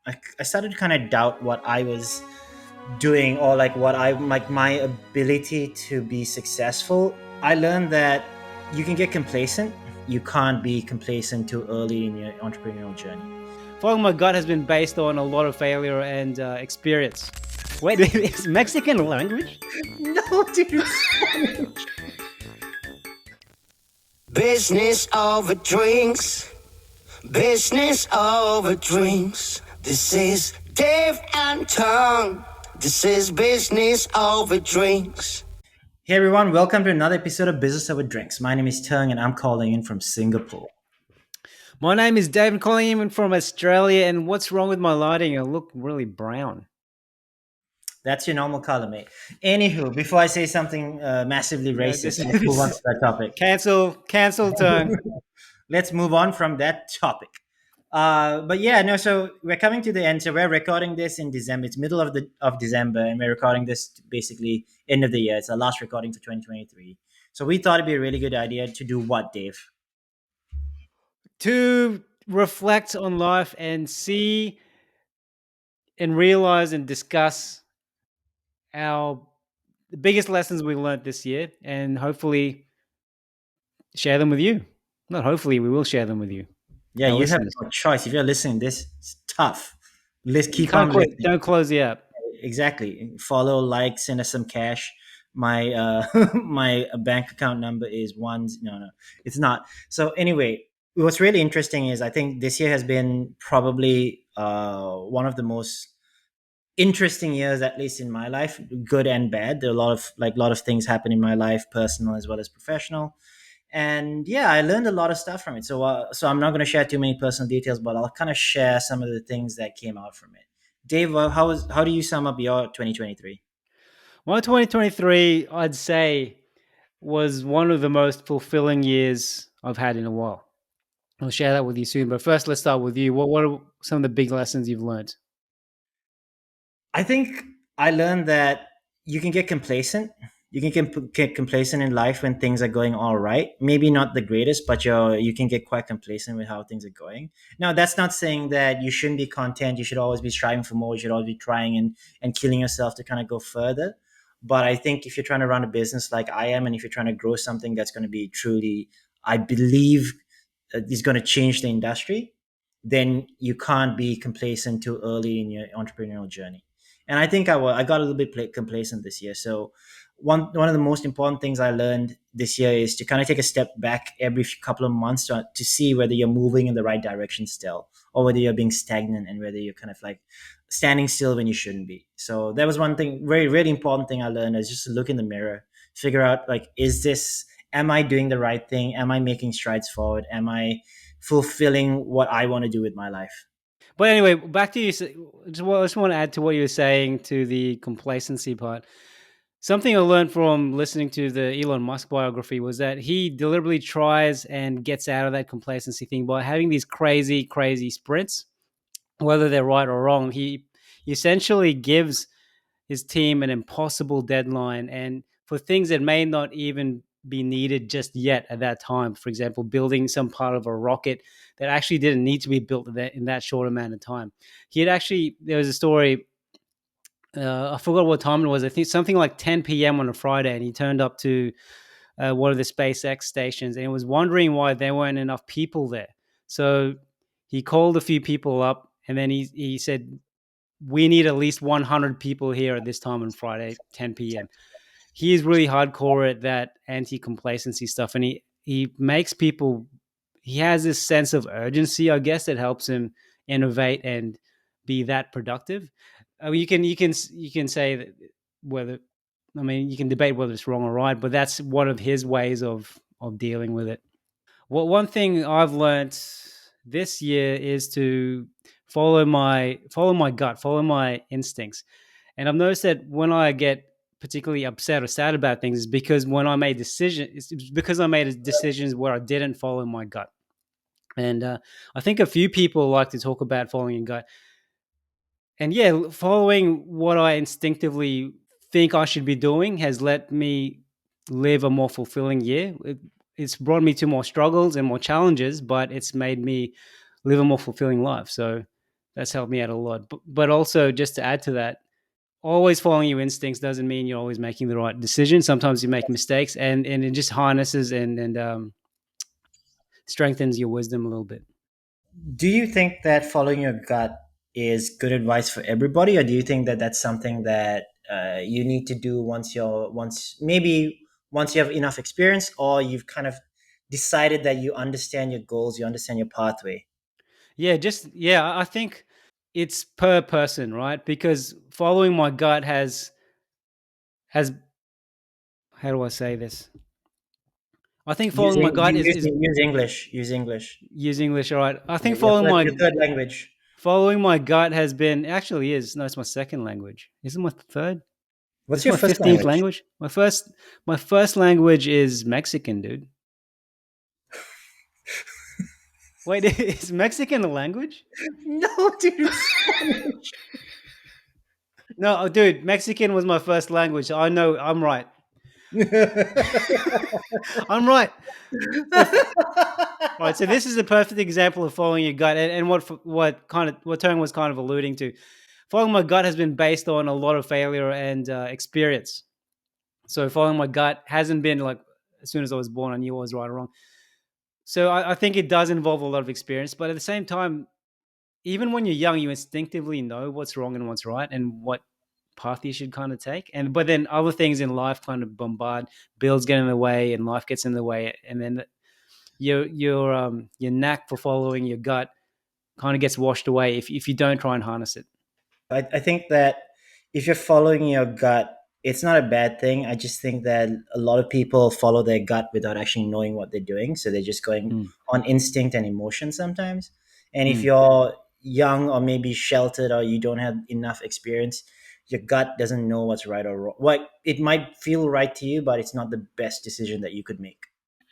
I started to kind of doubt what I was doing, or like what I like my ability to be successful. I learned that you can get complacent. You can't be complacent too early in your entrepreneurial journey. Following my gut has been based on a lot of failure and experience. Wait, it's Mexican language? No, dude. Business over drinks. Business over drinks. This is Dave and Terng. This is business over drinks. Hey everyone, welcome to another episode of Business Over Drinks. My name is Terng and I'm calling in from Singapore. My name is Dave, calling in from Australia. And what's wrong with my lighting? I look really brown. That's your normal color, mate. Anywho, before I say something massively No, racist, let's move on to that topic. cancel tongue. Let's move on from that topic. But yeah, no. So we're coming to the end. So we're recording this in December. It's middle of December, and we're recording this basically end of the year. It's our last recording for 2023. So we thought it'd be a really good idea to do what, Dave? To reflect on life and see and realize and discuss our the biggest lessons we learned this year, and hopefully share them with you. Not hopefully, we will share them with you, Yeah, our you have listeners. no choice. If you're listening, this it's tough. Let's You keep can't on quit. listening. Don't close the app. Exactly. Follow, like, send us some cash. My my bank account number is one. No, it's not. So anyway, what's really interesting is I think this year has been probably one of the most interesting years, at least in my life, good and bad. There are a lot of things happen in my life, personal as well as professional. And yeah, I learned a lot of stuff from it. So I'm not going to share too many personal details, but I'll kind of share some of the things that came out from it. Dave, how do you sum up your 2023? My 2023, I'd say, was one of the most fulfilling years I've had in a while. I'll share that with you soon. But first, let's start with you. What are some of the big lessons you've learned? I think I learned that you can get complacent. You can get complacent in life when things are going all right. Maybe not the greatest, but you can get quite complacent with how things are going. Now, that's not saying that you shouldn't be content. You should always be striving for more. You should always be trying and killing yourself to kind of go further. But I think if you're trying to run a business like I am, and if you're trying to grow something that's going to be truly, I believe, is going to change the industry, then you can't be complacent too early in your entrepreneurial journey. And I think I got a little bit complacent this year. So one of the most important things I learned this year is to kind of take a step back every couple of months to see whether you're moving in the right direction still, or whether you're being stagnant, and whether you're kind of like standing still when you shouldn't be. So that was one thing, very really important thing I learned, is just to look in the mirror, figure out, like, is this, am I doing the right thing? Am I making strides forward? Am I fulfilling what I want to do with my life? But anyway, back to you. I just want to add to what you were saying to the complacency part. Something I learned from listening to the Elon Musk biography was that he deliberately tries and gets out of that complacency thing by having these crazy, crazy sprints, whether they're right or wrong. He essentially gives his team an impossible deadline, and for things that may not even be needed just yet at that time. For example, building some part of a rocket that actually didn't need to be built in that short amount of time. He had actually, there was a story, I forgot what time it was. I think something like 10 p.m. on a Friday, and he turned up to one of the SpaceX stations, and he was wondering why there weren't enough people there. So he called a few people up, and then he said, "We need at least 100 people here at this time on Friday, 10 p.m." He is really hardcore at that anti-complacency stuff, and he makes people. He has this sense of urgency, I guess, that helps him innovate and be that productive. You can say that whether, I mean, you can debate whether it's wrong or right, but that's one of his ways of dealing with it. Well, one thing I've learned this year is to follow my gut, follow my instincts. And I've noticed that when I get particularly upset or sad about things, is because when I made decisions, it's because I made decisions where I didn't follow my gut. And I think a few people like to talk about following your gut. And yeah, following what I instinctively think I should be doing has let me live a more fulfilling year. It's brought me to more struggles and more challenges, but it's made me live a more fulfilling life. So That's helped me out a lot. But also, just to add to that, always following your instincts doesn't mean you're always making the right decision. Sometimes you make mistakes, and it just harnesses and strengthens your wisdom a little bit. Do you think that following your gut is good advice for everybody, or do you think that that's something that you need to do once you have enough experience, or you've kind of decided that you understand your goals, you understand your pathway? Yeah, I think it's per person, right? Because following my gut has how do I say this? I think following my gut is Use English. Use English. use English, all right. I think Your third language. following my gut has been actually is no, it's my second language. Is it my third? Is What's this your my first 15th language? language? My first language is Mexican, dude. Wait, is Mexican a language? No, dude, it's Spanish. No, dude, Mexican was my first language. So I know I'm right. I'm right. My Right, so this is a perfect example of following your gut, and what Terng was kind of alluding to. Following my gut has been based on a lot of failure and experience. So following my gut hasn't been like as soon as I was born, I knew I was right or wrong. So I think it does involve a lot of experience, but at the same time, even when you're young, you instinctively know what's wrong and what's right, and what path you should kind of take. And but then other things in life kind of bombard, bills get in the way, and life gets in the way, and then your knack for following your gut kind of gets washed away if you don't try and harness it. I think that if you're following your gut, it's not a bad thing. I just think that a lot of people follow their gut without actually knowing what they're doing. So they're just going Mm, on instinct and emotion sometimes. And if mm. you're young or maybe sheltered or you don't have enough experience, your gut doesn't know what's right or wrong. What it might feel right to you, but it's not the best decision that you could make.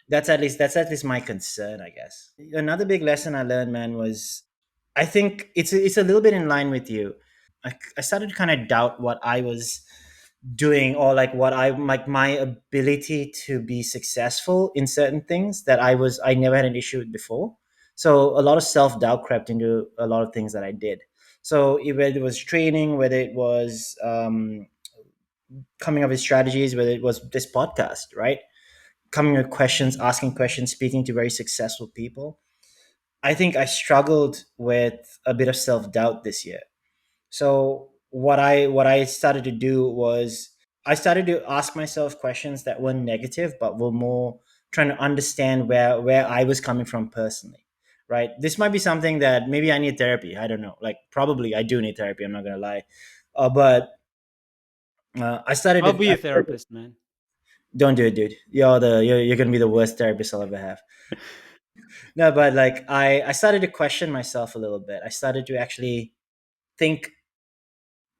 That's at least my concern, I guess. Another big lesson I learned, man, was I think it's a little bit in line with you. I started to kind of doubt what I was doing, or like what I like my ability to be successful in certain things that I never had an issue with before. So a lot of self doubt crept into a lot of things that I did. So whether it was training, whether it was coming up with strategies, whether it was this podcast, right? Coming with questions, asking questions, speaking to very successful people. I think I struggled with a bit of self doubt this year. So what I started to do was I started to ask myself questions that weren't negative, but were more trying to understand where I was coming from personally. Right. This might be something that maybe I need therapy. I don't know. Like probably I do need therapy. I'm not gonna lie. But I started I'll to. be a therapist, man. Don't do it, dude. You're gonna be the worst therapist I'll ever have. No, but like I started to question myself a little bit. Think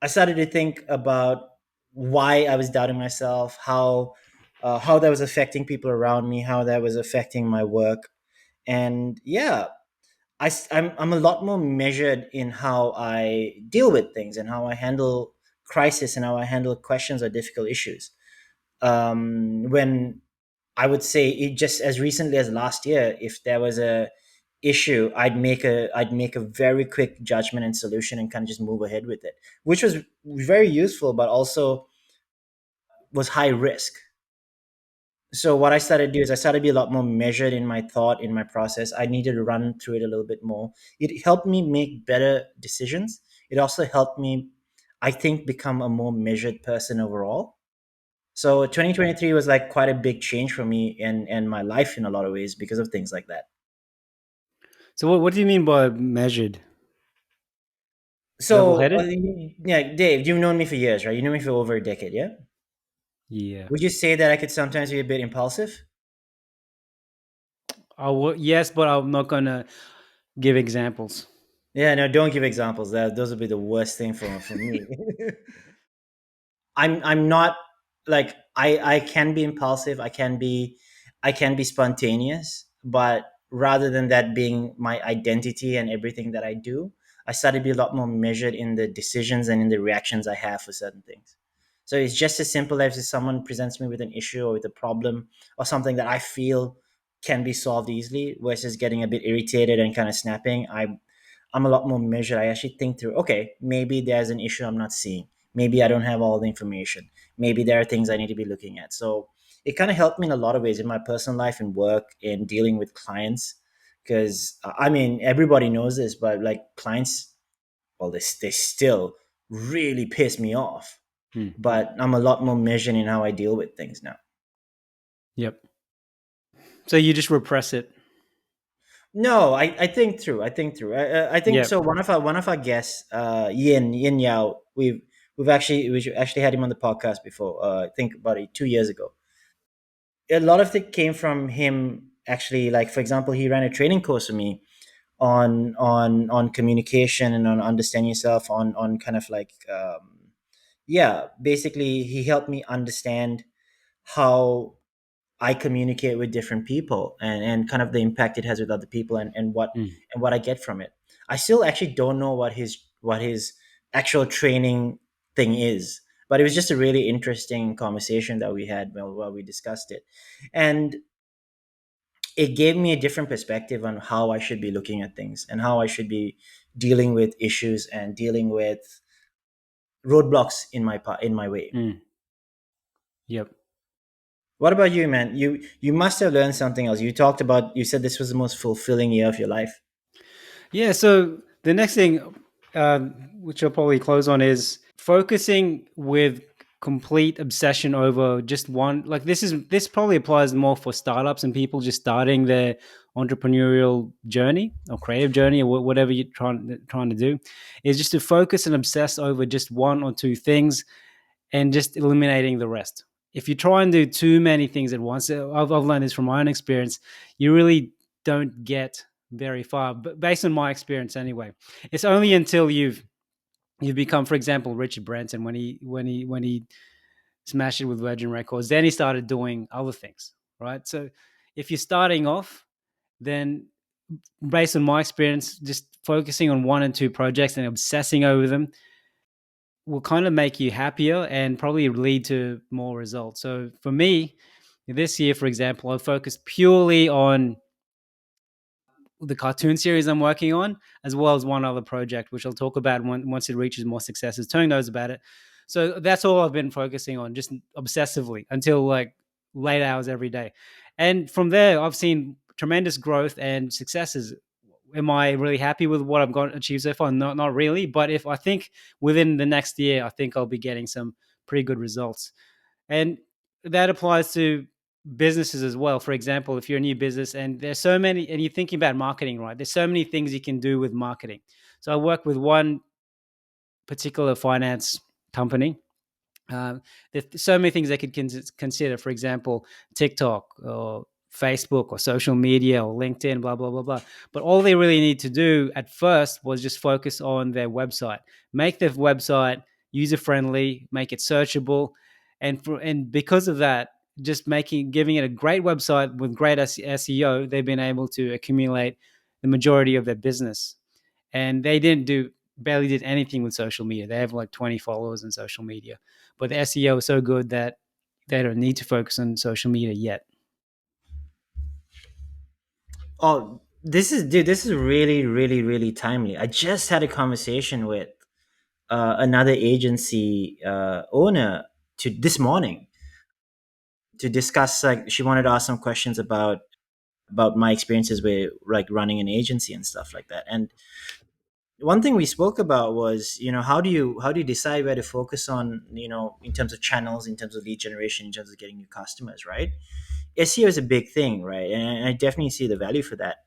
I started to think about why I was doubting myself, how that was affecting people around me, how that was affecting my work, and yeah, I'm a lot more measured in how I deal with things and how I handle crisis and how I handle questions or difficult issues. When I would say it just as recently as last year, if there was a issue, I'd make a very quick judgment and solution and kind of just move ahead with it, which was very useful, but also was high risk. So what I started to do is I started to be a lot more measured in my thought, in my process. I needed to run through it a little bit more. It helped me make better decisions. It also helped me, I think, become a more measured person overall. So 2023 was like quite a big change for me and my life in a lot of ways because of things like that. So what do you mean by measured? Level So headed? yeah, Dave, you've known me for years, right? You know me for over a decade, yeah. Yeah. Would you say that I could sometimes be a bit impulsive? Yes, but I'm not gonna give examples. Yeah, no, don't give examples. Those would be the worst thing for me. I'm not like I can be impulsive. I can be spontaneous, but rather than that being my identity and everything that I do, I started to be a lot more measured in the decisions and in the reactions I have for certain things. So it's just as simple as if someone presents me with an issue or with a problem or something that I feel can be solved easily versus getting a bit irritated and kind of snapping. I'm a lot more measured. I actually think through, okay, maybe there's an issue I'm not seeing. Maybe I don't have all the information. Maybe there are things I need to be looking at. So it kind of helped me in a lot of ways in my personal life and work, in dealing with clients. Because I mean, everybody knows this, but like clients, well, they still really piss me off. Hmm. But I'm a lot more measured in how I deal with things now. Yep. So you just repress it. No, I think through. I think Yep. so. One of our guests, Yin Yao, we actually had him on the podcast before. I think about 2 years ago. A lot of it came from him actually. Like for example, he ran a training course with me on communication and on understanding yourself. On kind of like yeah, basically he helped me understand how I communicate with different people, and kind of the impact it has with other people, Hmm. and what I get from it. I still actually don't know what his actual training thing is, but it was just a really interesting conversation that we had while we discussed it. And it gave me a different perspective on how I should be looking at things and how I should be dealing with issues and dealing with roadblocks in my way. Hmm. Yep. What about you, man? You must have learned something else. You said this was the most fulfilling year of your life. Yeah. So the next thing, which I'll probably close on, is focusing with complete obsession over just one. Like this probably applies more for startups and people just starting their entrepreneurial journey or creative journey or whatever you're trying to do, is just to focus and obsess over just one or two things and just eliminating the rest. If you try and do too many things at once, I've learned this from my own experience, you really don't get very far. But based on my experience, anyway, it's only until you've become, for example, Richard Branson when he smashed it with Virgin Records, then he started doing other things, right? So if you're starting off, then based on my experience, just focusing on one and two projects and obsessing over them will kind of make you happier and probably lead to more results. So for me, this year, for example, I focused purely on the cartoon series I'm working on, as well as one other project, which I'll talk about once it reaches more successes. Terng knows about it. So that's all I've been focusing on, just obsessively until like late hours every day. And from there, I've seen tremendous growth and successes. Am I really happy with what I've got achieved so far? No, not really. But if I think within the next year, I think I'll be getting some pretty good results. And that applies to businesses as well. For example, if you're a new business and there's so many, and you're thinking about marketing, right? There's so many things you can do with marketing. So I work with one particular finance company. There's so many things they could consider. For example, TikTok or Facebook or social media or LinkedIn, blah, blah, blah, blah. But all they really need to do at first was just focus on their website, make their website user friendly, make it searchable. And because of that, just giving it a great website with great SEO, they've been able to accumulate the majority of their business. And they didn't do barely did anything with social media. They have like 20 followers in social media, but the SEO is so good that they don't need to focus on social media yet. Oh, this is really, really, really timely. I just had a conversation with another agency owner to this morning to discuss. Like, she wanted to ask some questions about my experiences with like running an agency and stuff like that. And one thing we spoke about was, how do you decide where to focus on, in terms of channels, in terms of lead generation, in terms of getting new customers, right? SEO is a big thing, right? And I definitely see the value for that.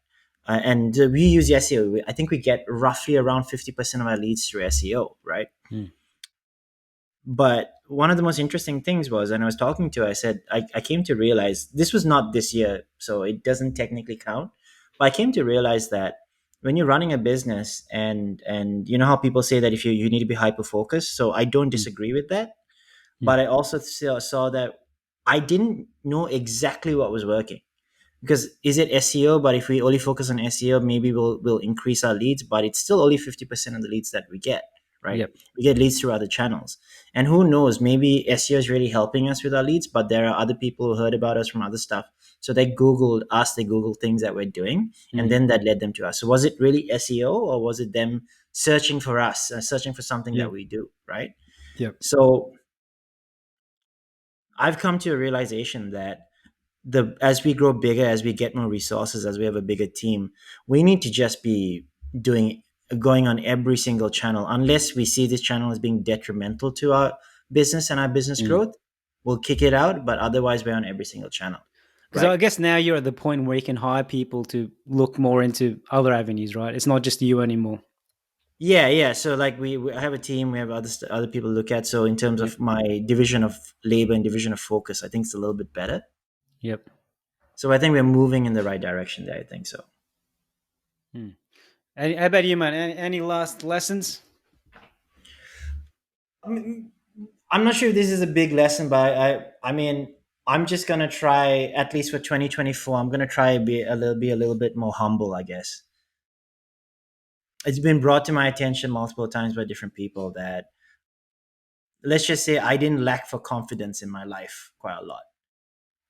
And we use SEO. I think we get roughly around 50% of our leads through SEO, right? Hmm. But one of the most interesting things was, and I was talking to her, I said, I came to realize this was not this year, so it doesn't technically count. But I came to realize that when you're running a business, and you know how people say that if you need to be hyper focused. So I don't Hmm. disagree with that. Hmm. But I also saw that I didn't know exactly what was working, because is it SEO? But if we only focus on SEO, maybe we'll increase our leads, but it's still only 50% of the leads that we get, right? Yep. We get leads through other channels, and who knows? Maybe SEO is really helping us with our leads, but there are other people who heard about us from other stuff So they Googled us, they Googled things that we're doing, and Mm. then that led them to us. So was it really SEO, or was it them searching for us, searching for something that Yep. we do, right? Yep. So I've come to a realization that the as we grow bigger, as we get more resources, as we have a bigger team, we need to just be doing going on every single channel. Unless we see this channel as being detrimental to our business and our business Mm. growth, we'll kick it out. But otherwise, we're on every single channel, Because right? I guess now you're at the point where you can hire people to look more into other avenues, right? It's not just you anymore. Yeah, yeah. So like we have a team, we have other people to look at. So in terms Yep. of my division of labor and division of focus, I think it's a little bit better. Yep. So I think we're moving in the right direction there. I think so. Mm. How about you, man? Any last lessons? I'm not sure if this is a big lesson, but I mean, I'm just gonna try, at least for 2024. I'm gonna try be a little bit more humble, I guess. It's been brought to my attention multiple times by different people that, let's just say, I didn't lack for confidence in my life quite a lot.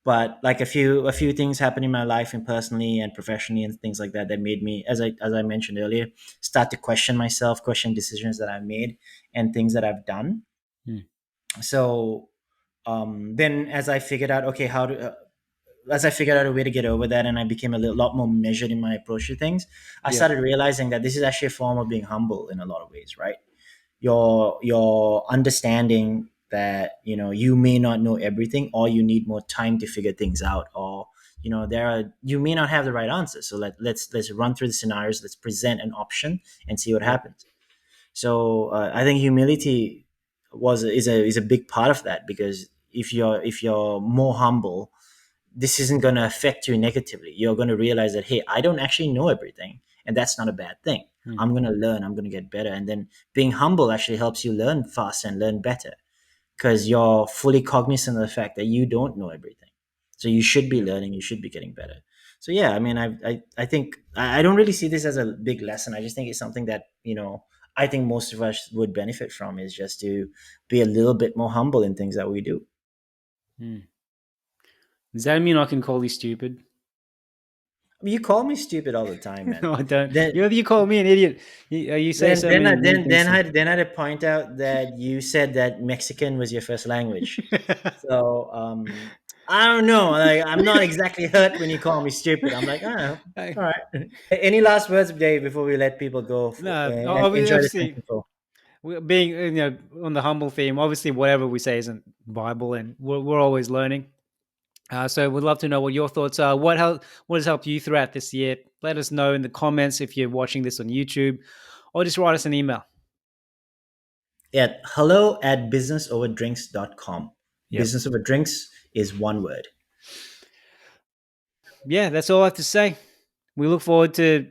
But like a few things happened in my life, and personally and professionally and things like that, that made me, as I mentioned earlier, start to question myself, question decisions that I've made and things that I've done. Mm. So then as I figured out, okay, as I figured out a way to get over that, and I became lot more measured in my approach to things, I Yep. started realizing that this is actually a form of being humble in a lot of ways, right? Your understanding that you may not know everything, or you need more time to figure things out, or you may not have the right answer. So let's run through the scenarios, let's present an option and see what Yep. happens. So I think humility is a big part of that, because if you're more humble, this isn't going to affect you negatively. You're going to realize that, hey, I don't actually know everything, and that's not a bad thing. Mm. I'm going to learn, I'm going to get better. And then being humble actually helps you learn faster and learn better, because you're fully cognizant of the fact that you don't know everything. So you should be Yep. learning, you should be getting better. So yeah, I mean, I think I don't really see this as a big lesson. I just think it's something that I think most of us would benefit from, is just to be a little bit more humble in things that we do. Mm. Does that mean I can call you stupid? I mean, you call me stupid all the time, man. No, I don't. Then You call me an idiot. You say then so then many I, mean then things then to me. I then I had to point out that you said that Mexican was your first language. So I don't know. Like, I'm not exactly hurt when you call me stupid. I'm like, all right. Any last words, Dave, before we let people go No, and enjoy the obviously, info? being on the humble theme. Obviously, whatever we say isn't Bible, and we're always learning. So we'd love to know what your thoughts are. What has helped you throughout this year? Let us know in the comments if you're watching this on YouTube, or just write us an email. At hello@businessoverdrinks.com. Yep. Business over drinks is one word. Yeah, that's all I have to say. We look forward to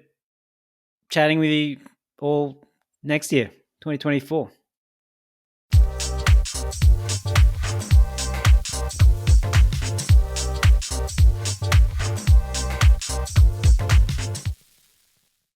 chatting with you all next year, 2024.